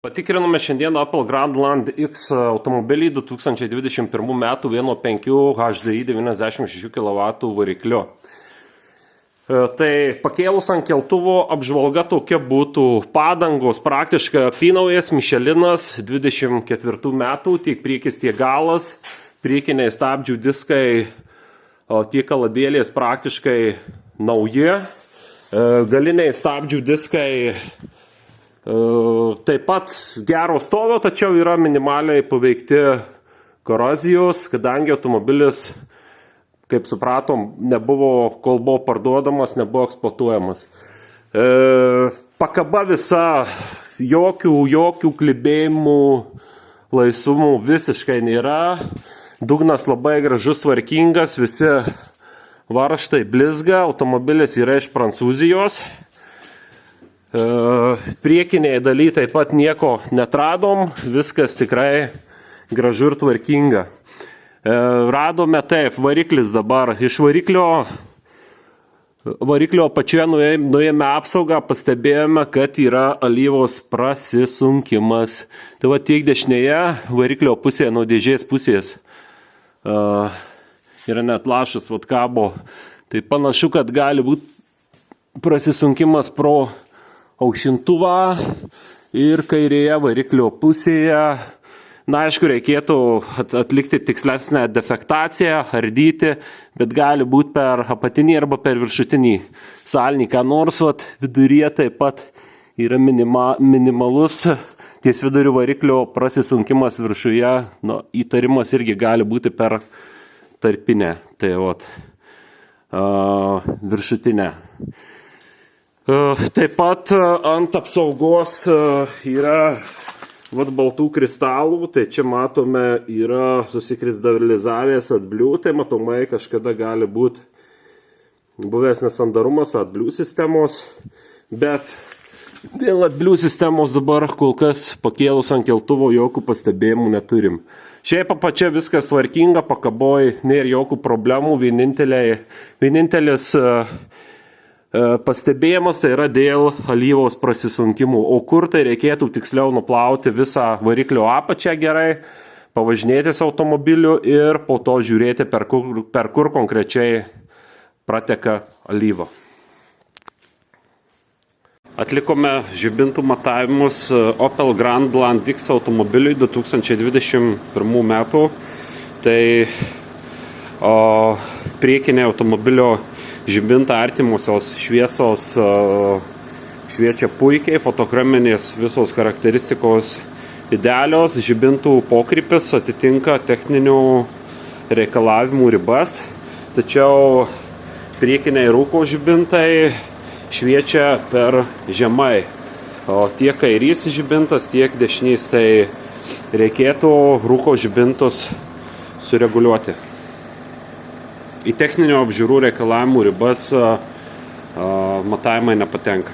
Patikrinome šiandien Opel Grandland X automobilį 2021 metų 1.5 HDI 96 kW varikliu. Tai pakėlus ant keltuvo apžvalga tokia būtų: padangos praktiškai apynaujas Michelinas 24 metų, tiek priekis, tiek galas, priekiniai stabdžių diskai, tiek kaladėlės praktiškai nauji, galiniai stabdžių diskai taip pat gero stovio, tačiau yra minimaliai paveikti korozijos, kadangi automobilis, kaip supratom, nebuvo, kol buvo parduodamas, nebuvo eksploatuojamas. Pakaba visa, jokių klibėjimų, laisvumų visiškai nėra. Dugnas labai gražus, tvarkingas, visi varžtai blizga, automobilis yra iš Prancūzijos. Priekiniai daly taip pat nieko netradom, viskas tikrai gražu ir tvarkinga. Radome taip, variklis dabar. Iš variklio apačioje nuėjome apsaugą, pastebėjome, kad yra alyvos prasisunkimas. Tai va tiek dešinėje variklio pusėje, nuo dėžės pusės yra net lašas, vat kabo. Tai panašu, kad gali būti prasisunkimas pro aušintuvą ir kairėje variklio pusėje. Na, aišku, reikėtų atlikti tikslesnę defektaciją, ardyti, bet gali būti per apatinį arba per viršutinį salniką. Nors viduryje taip pat yra minimalus ties vidurių variklio prasisunkimas viršuje. Nu, įtarimas irgi gali būti per tarpinę, tai viršutinę. Taip pat ant apsaugos yra baltų kristalų, tai čia matome yra susikristalizavęs atblių, tai matomai kažkada gali būti buvęs nesandarumas atblių sistemos, bet dėl atblių sistemos dabar kol kas pakėlus ant keltuvo jokių pastebėjimų neturim. Šiaip apačia viskas tvarkinga, pakaboj nėra jokių problemų, vienintelis pastebėjimas tai yra dėl alyvos prasisunkimų. O kur tai reikėtų tiksliau nuplauti visą variklio apačią gerai, pavažinėtis automobiliu ir po to žiūrėti, per kur konkrečiai prateka alyva. Atlikome žibintų matavimus Opel Grandland X automobiliui 2021 metų. Tai priekinė automobilio žibinta artimosios šviesos šviečia puikiai, fotochrominės visos charakteristikos idealios, žibintų pokrypis atitinka techninių reikalavimų ribas, tačiau priekiniai rūko žibintai šviečia per žemai, o tiek kairys žibintas, tiek dešinys, tai reikėtų rūko žibintus sureguliuoti. Į techninio apžiūrų reikalavimų ribas matavimai nepatenka.